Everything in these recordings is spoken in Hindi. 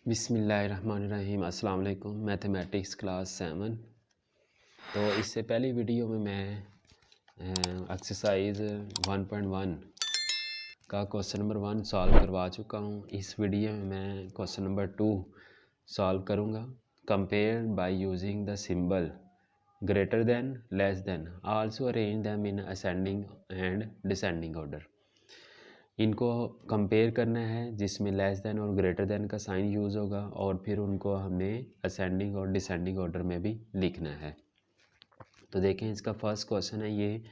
बिस्मिल्लाहिर्रहमानिर्रहीम। अस्सलाम वालेकुम। Mathematics class 7। तो इससे पहली वीडियो में मैं एक्सरसाइज 1.1 का क्वेश्चन नंबर 1 सॉल्व करवा चुका हूँ। इस वीडियो में मैं क्वेश्चन नंबर 2 सॉल्व करूँगा। Compare by using the symbol greater than, less than, also arrange them in ascending and descending order. इनको कंपेयर करना है जिसमें लेस देन और ग्रेटर देन का साइन यूज़ होगा और फिर उनको हमने असेंडिंग और डिसेंडिंग ऑर्डर में भी लिखना है। तो देखें, इसका फर्स्ट क्वेश्चन है ये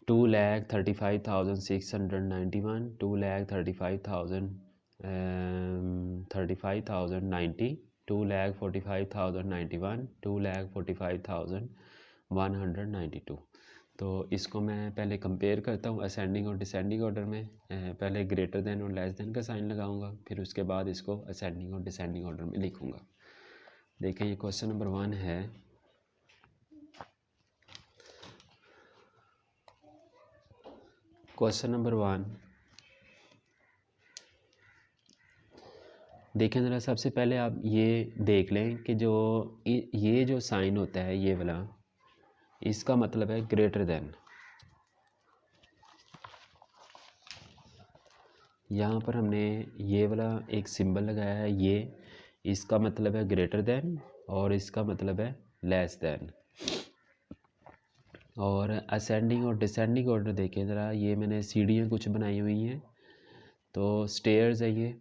2,35,691, 2,35,090, 2,45,091, 2,45,192। तो इसको मैं पहले कंपेयर करता हूँ असेंडिंग और डिसेंडिंग ऑर्डर में। पहले ग्रेटर देन और लेस देन का साइन लगाऊंगा, फिर उसके बाद इसको असेंडिंग और डिसेंडिंग ऑर्डर में लिखूंगा। देखें, ये क्वेश्चन नंबर 1 है। क्वेश्चन नंबर 1 देखें ज़रा। सबसे पहले आप ये देख लें कि ये जो साइन होता है ये वाला, इसका मतलब है ग्रेटर देन। यहाँ पर हमने ये वाला एक सिंबल लगाया है, ये इसका मतलब है ग्रेटर देन और इसका मतलब है लेस देन। और असेंडिंग और डिसेंडिंग ऑर्डर देखें ज़रा। ये मैंने सीढ़ियाँ कुछ बनाई हुई हैं, तो स्टेयर्स है ये।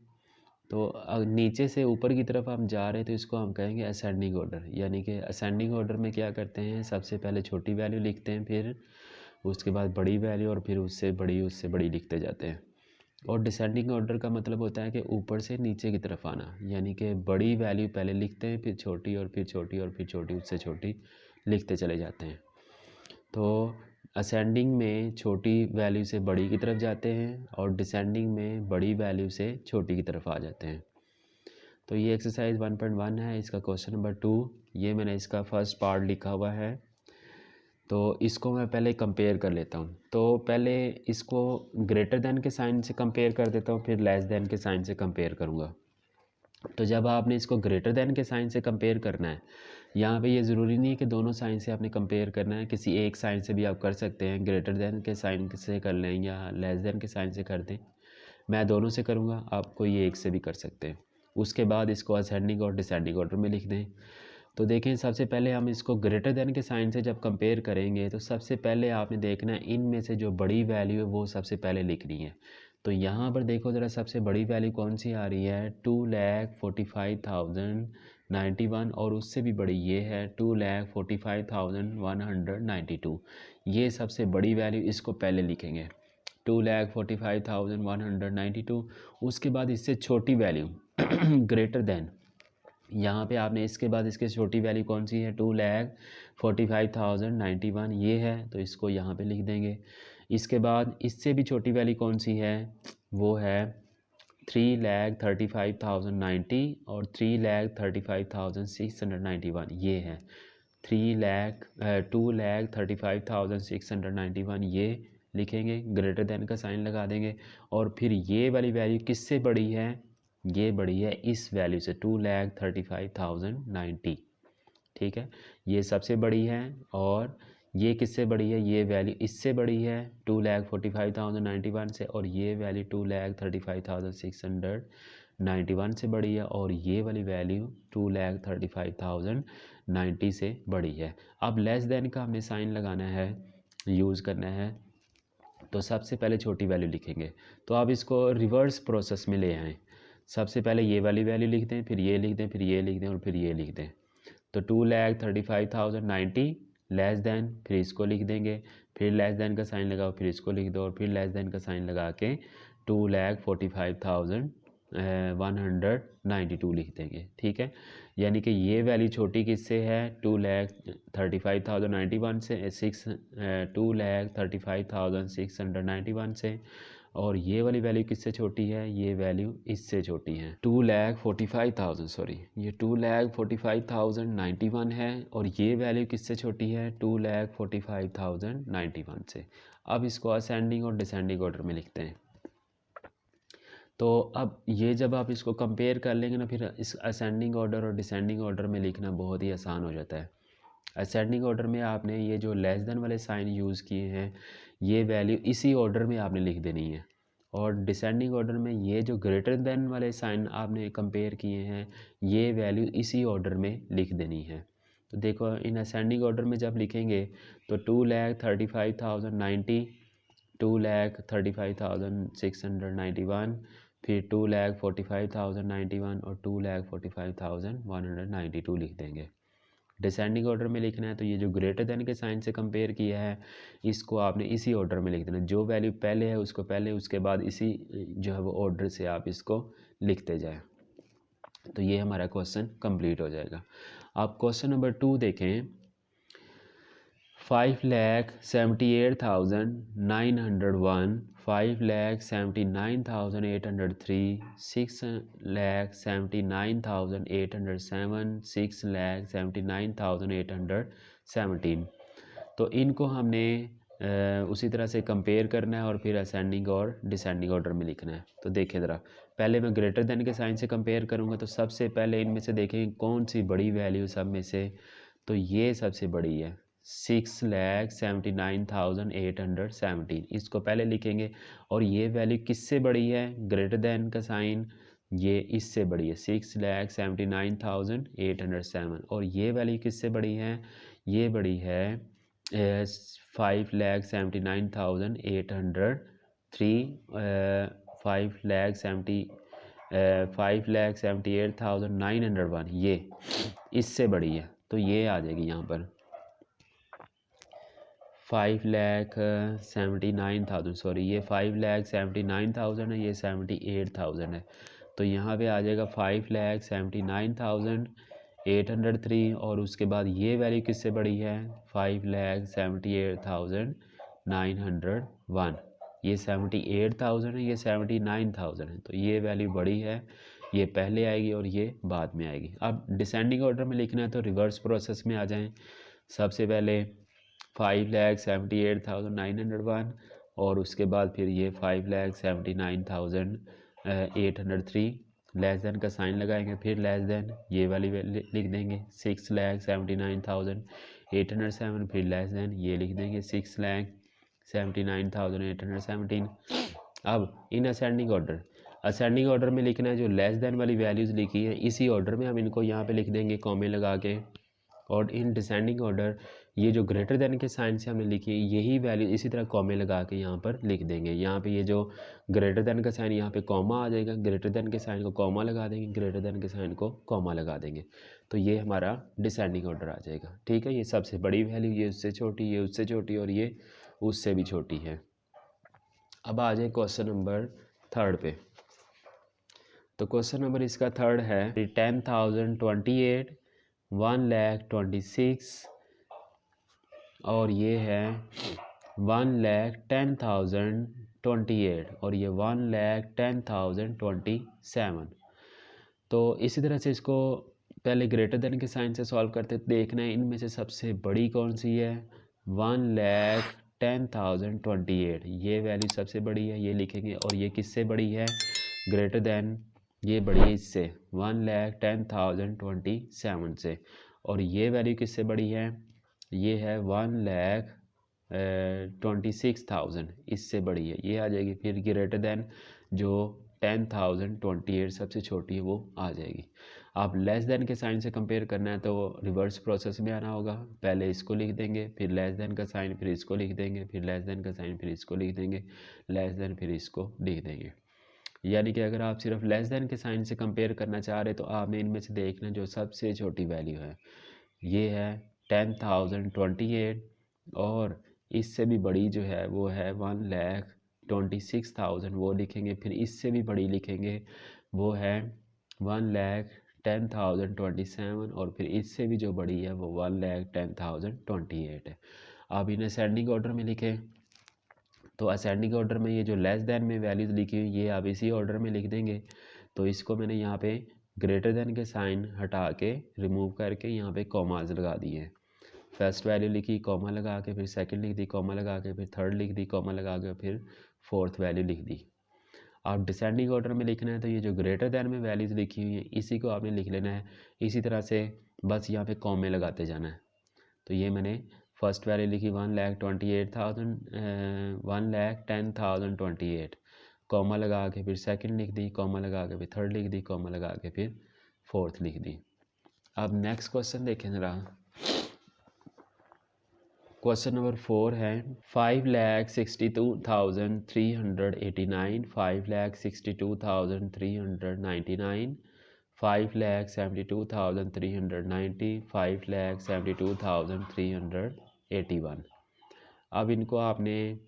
तो नीचे से ऊपर की तरफ हम जा रहे हैं तो इसको हम कहेंगे असेंडिंग ऑर्डर। यानी कि असेंडिंग ऑर्डर में क्या करते हैं, सबसे पहले छोटी वैल्यू लिखते हैं, फिर उसके बाद बड़ी वैल्यू और फिर उससे बड़ी लिखते जाते हैं। और डिसेंडिंग ऑर्डर का मतलब होता है कि ऊपर से नीचे की तरफ आना, यानी कि बड़ी वैल्यू पहले लिखते हैं, फिर छोटी और फिर छोटी और फिर छोटी, उससे छोटी लिखते चले जाते हैं। तो असेंडिंग में छोटी वैल्यू से बड़ी की तरफ जाते हैं और डिसेंडिंग में बड़ी वैल्यू से छोटी की तरफ आ जाते हैं। तो ये एक्सरसाइज 1.1 है। इसका क्वेश्चन नंबर 2 ये मैंने इसका फर्स्ट पार्ट लिखा हुआ है। तो इसको मैं पहले कंपेयर कर लेता हूँ। तो पहले इसको ग्रेटर देन के साइन से कंपेयर कर देता हूँ, फिर लेस देन के साइन से कंपेयर करूँगा। तो जब आपने इसको ग्रेटर देन के साइन से कंपेयर करना है, यहाँ पे ये ज़रूरी नहीं है कि दोनों साइन से आपने कंपेयर करना है, किसी एक साइन से भी आप कर सकते हैं। ग्रेटर देन के साइन से कर लें या लेस देन के साइन से कर दें। मैं दोनों से करूँगा, आप कोई एक से भी कर सकते हैं। उसके बाद इसको असेंडिंग और डिसेंडिंग ऑर्डर में लिख दें। तो देखें, सबसे पहले हम इसको ग्रेटर देन के साइन से जब कंपेयर करेंगे तो सबसे पहले आपने देखना है इनमें से जो बड़ी वैल्यू है वो सबसे पहले लिखनी है। तो यहाँ पर देखो ज़रा, सबसे बड़ी वैल्यू कौन सी आ रही है, 2,45,091 और उससे भी बड़ी ये है 2,45,192। ये सबसे बड़ी वैल्यू, इसको पहले लिखेंगे 2,45,192। उसके बाद इससे छोटी वैल्यू ग्रेटर देन, यहाँ पे आपने इसके बाद इसके छोटी वैल्यू कौन सी है, 2,45,091 ये है, तो इसको यहाँ पे लिख देंगे। इसके बाद इससे भी छोटी वैल्यू कौन सी है, वो है 3,35,090 और 3,35,691 ये है। 2,35,691 ये लिखेंगे, ग्रेटर देन का साइन लगा देंगे। और फिर ये वाली वैल्यू किससे बड़ी है, ये बड़ी है इस वैल्यू से 2,35,090। ठीक है, ये सबसे बड़ी है। और ये किससे बड़ी है, ये वैल्यू इससे बड़ी है 2,45,091 से, और ये वैल्यू 2,35,691 से बड़ी है, और ये वाली वैल्यू 2,35,090 से बड़ी है। अब लेस देन का हमने साइन लगाना है, यूज़ करना है। तो सबसे पहले छोटी वैल्यू लिखेंगे। तो आप इसको रिवर्स प्रोसेस में ले आएँ। सबसे पहले ये वाली वैल्यू लिख दें, फिर ये लिख दें, फिर ये लिख दें और फिर ये लिख दें। तो 2,35,090 लेस देन, फिर इसको लिख देंगे, फिर लेस देन का साइन लगाओ, फिर इसको लिख दो और फिर लेस देन का साइन लगा के 2,45,192 लिख देंगे। ठीक है, यानी कि ये वैल्यू छोटी किससे है, 2,35,091 से, 2,35,691 से। और ये वाली वैल्यू किससे छोटी है, ये वैल्यू इससे छोटी है, 2,45,000 सॉरी, ये 2,45,091 है। और ये वैल्यू किससे छोटी है, 2,45,091 से। अब इसको असेंडिंग और डिसेंडिंग ऑर्डर में लिखते हैं। तो अब ये जब आप इसको कंपेयर कर लेंगे ना, फिर इस असेंडिंग ऑर्डर और डिसेंडिंग ऑर्डर में लिखना बहुत ही आसान हो जाता है। असेंडिंग ऑर्डर में आपने ये जो लेस देन वाले साइन यूज़ किए हैं, ये वैल्यू इसी ऑर्डर में आपने लिख देनी है, और डिसेंडिंग ऑर्डर में ये जो ग्रेटर देन वाले साइन आपने कंपेयर किए हैं, ये वैल्यू इसी ऑर्डर में लिख देनी है। तो देखो, इन असेंडिंग ऑर्डर में जब लिखेंगे तो 2,35,090, 2,35,691, फिर 2,45,091 और 2,45,192 लिख देंगे। डिसेंडिंग ऑर्डर में लिखना है तो ये जो ग्रेटर देन के साइन से कंपेयर किया है, इसको आपने इसी ऑर्डर में लिख देना। जो वैल्यू पहले है उसको पहले, उसके बाद इसी जो है वो ऑर्डर से आप इसको लिखते जाएं। तो ये हमारा क्वेश्चन कंप्लीट हो जाएगा। आप क्वेश्चन नंबर 2 देखें। 5,78,901, 5,79,803, 6,79,807, 6,79,817। तो इनको हमने उसी तरह से कंपेयर करना है और फिर असेंडिंग और डिसेंडिंग ऑर्डर में लिखना है। तो देखें ज़रा, पहले मैं ग्रेटर देन के साइन से कंपेयर करूँगा, तो सबसे पहले इनमें से देखें कौन सी बड़ी वैल्यू सब में से, तो ये सबसे बड़ी है 6,79,817, इसको पहले लिखेंगे। और ये वैल्यू किससे बड़ी है, ग्रेटर देन का साइन ये इससे बड़ी है 6,79,807, और ये वैल्यू किससे बड़ी है, ये बड़ी है 5,79,803, 5,78,901, ये इससे बड़ी है। तो ये आ जाएगी यहाँ पर 5,79,000, सॉरी ये 5,79,000 है, ये 78,000 है। तो यहाँ पे आ जाएगा 5,79,803, और उसके बाद ये वैल्यू किससे बड़ी है 5,78,901, ये 78,000 है, ये 79,000 है। तो ये वैल्यू बड़ी है, ये पहले आएगी और ये बाद में आएगी। अब डिसेंडिंग ऑर्डर में लिखना है तो रिवर्स प्रोसेस में आ जाएं। सबसे पहले 5,78,901, और उसके बाद फिर ये 5,79,803, लेस देन का साइन लगाएंगे, फिर लेस देन ये वाली लिख देंगे 6,79,807, फिर लेस देन ये लिख देंगे 6,79,817। अब इन असेंडिंग ऑर्डर में लिखना है, जो लेस देन वाली वैल्यूज़ लिखी है इसी ऑर्डर में हम इनको यहाँ पे लिख देंगे कॉमे लगा के। और इन डिसेंडिंग ऑर्डर ये जो ग्रेटर देन के साइन से हमने लिखी है, यही वैल्यू इसी तरह कॉमे लगा के यहाँ पर लिख देंगे। यहाँ पे ये जो ग्रेटर देन का साइन यहाँ पे कॉमा आ जाएगा, ग्रेटर देन के साइन को कॉमा लगा देंगे, ग्रेटर देन के साइन को कॉमा लगा देंगे। तो ये हमारा डिसेंडिंग ऑर्डर आ जाएगा। ठीक है, ये सबसे बड़ी वैल्यू, ये उससे छोटी, ये उससे छोटी, और ये उससे भी छोटी है। अब आ जाए क्वेश्चन नंबर 3 पे। तो क्वेश्चन नंबर इसका 3 है 10,028, 1,26,000, और ये है 1,10,028, और ये 1,10,027। तो इसी तरह से इसको पहले ग्रेटर देन के साइन से सॉल्व करते देखना है इनमें से सबसे बड़ी कौन सी है। 1,10,028, ये वैल्यू सबसे बड़ी है, ये लिखेंगे। और ये किससे बड़ी है, ग्रेटर देन, ये बड़ी है इससे 1,10,027 से। और ये वैल्यू किससे बड़ी है, ये है 1,26,000, इससे बड़ी है, ये आ जाएगी। फिर ग्रेटर देन जो 10,028 सबसे छोटी है वो आ जाएगी। आप लेस देन के साइन से कंपेयर करना है तो रिवर्स प्रोसेस में आना होगा। पहले इसको लिख देंगे, फिर लेस देन का साइन, फिर इसको लिख देंगे, फिर लेस देन का साइन, फिर इसको लिख देंगे, लेस देन, फिर इसको लिख देंगे। यानी कि अगर आप सिर्फ लेस देन के साइन से कंपेयर करना चाह रहे तो आपने इनमें से देखना जो सबसे छोटी वैल्यू है ये है 10,028, और इससे भी बड़ी जो है वो है 1,26,000, वो लिखेंगे। फिर इससे भी बड़ी लिखेंगे, वो है 1,10,027, और फिर इससे भी जो बड़ी है वो 1,10,028 है। अब इन असेंडिंग ऑर्डर में लिखें तो असेंडिंग ऑर्डर में ये जो लेस देन में वैल्यूज़ लिखी हुई ये आप इसी ऑर्डर में लिख देंगे। तो इसको मैंने यहाँ पे ग्रेटर देन के साइन हटा के रिमूव करके यहाँ पे कॉमाज लगा दिए। फर्स्ट वैल्यू लिखी, कॉमा लगा के, फिर सेकंड लिख दी, कॉमा लगा के, फिर थर्ड लिख दी, कॉमा लगा के, फिर फोर्थ वैल्यू लिख दी। आप डिसेंडिंग ऑर्डर में लिखना है तो ये जो ग्रेटर दैन में वैल्यूज़ लिखी हुई हैं इसी को आपने लिख लेना है। इसी तरह से बस यहाँ पे कॉमे लगाते जाना है। तो ये मैंने फर्स्ट वैल्यू लिखी 1,10,028, कॉमा लगा के फिर सेकंड लिख दी, कॉमा लगा के फिर थर्ड लिख दी, कॉमा लगा के फिर फोर्थ लिख दी। अब नेक्स्ट क्वेश्चन देखें ज़रा। क्वेश्चन नंबर 4 है 5,62,389, 5,62,399, 5,72,390, 5,72,381। अब इनको आपने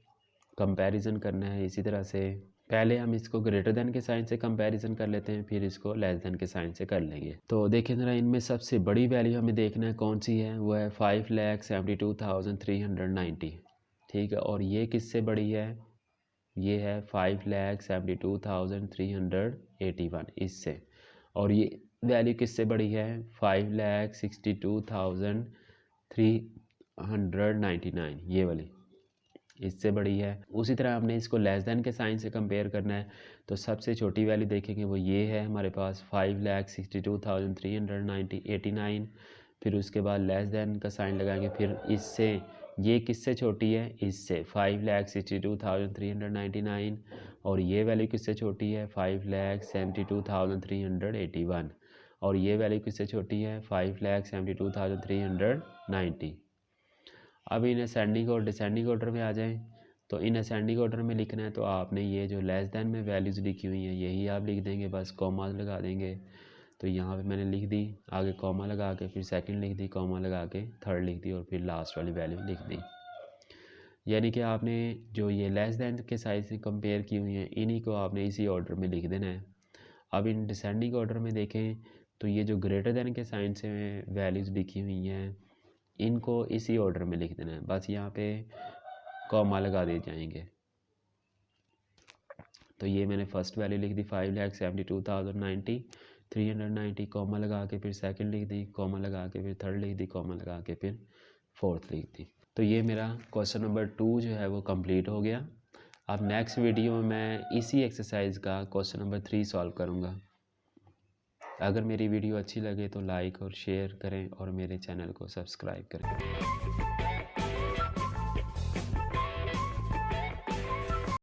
कंपैरिजन करना है। इसी तरह से पहले हम इसको ग्रेटर देन के साइन से कंपैरिजन कर लेते हैं, फिर इसको लेस देन के साइन से कर लेंगे। तो देखें ज़रा, इनमें सबसे बड़ी वैल्यू हमें देखना है कौन सी है, वो है 5,72,390। ठीक है, और ये किससे बड़ी है, ये है 5,72,381 इससे। और ये वैल्यू किससे बड़ी है, 5,62,399 ये वाली इससे बड़ी है। उसी तरह हमने इसको लेस देन के साइन से कंपेयर करना है। तो सबसे छोटी वैल्यू देखेंगे वो ये है हमारे पास 5,62,389। फिर उसके बाद लेस देन का साइन लगाएंगे, फिर इससे ये किससे छोटी है, इससे 5,62,399। और ये वैल्यू किससे छोटी है, 5,72,381। और ये वैल्यू किससे छोटी है, 5,72,390। अब इन असेंडिंग और डिसेंडिंग ऑर्डर में आ जाएं। तो इन असेंडिंग ऑर्डर में लिखना है तो आपने ये जो लेस दैन में वैल्यूज़ लिखी हुई हैं यही आप लिख देंगे, बस कॉमा लगा देंगे। तो यहाँ पे मैंने लिख दी, आगे कॉमा लगा के फिर सेकंड लिख दी, कॉमा लगा के थर्ड लिख दी और फिर लास्ट वाली वैल्यू लिख दी। यानी कि आपने जो ये लेस दैन के साइज से कंपेयर की हुई हैं इन्हीं को आपने इसी ऑर्डर में लिख देना है। अब इन डिसेंडिंग ऑर्डर में देखें तो ये जो ग्रेटर दैन के साइन से वैल्यूज़ लिखी हुई हैं इनको इसी ऑर्डर में लिख देना है, बस यहाँ पे कॉमा लगा दिए जाएंगे। तो ये मैंने फर्स्ट वैल्यू लिख दी 5,72,090 390, कॉमा लगा के फिर सेकंड लिख दी, कॉमा लगा के फिर थर्ड लिख दी, कॉमा लगा के फिर फोर्थ लिख दी। तो ये मेरा क्वेश्चन नंबर 2 जो है वो कंप्लीट हो गया। अब नेक्स्ट वीडियो में मैं इसी एक्सरसाइज का क्वेश्चन नंबर 3 सॉल्व करूँगा। अगर मेरी वीडियो अच्छी लगे तो लाइक और शेयर करें और मेरे चैनल को सब्सक्राइब करें।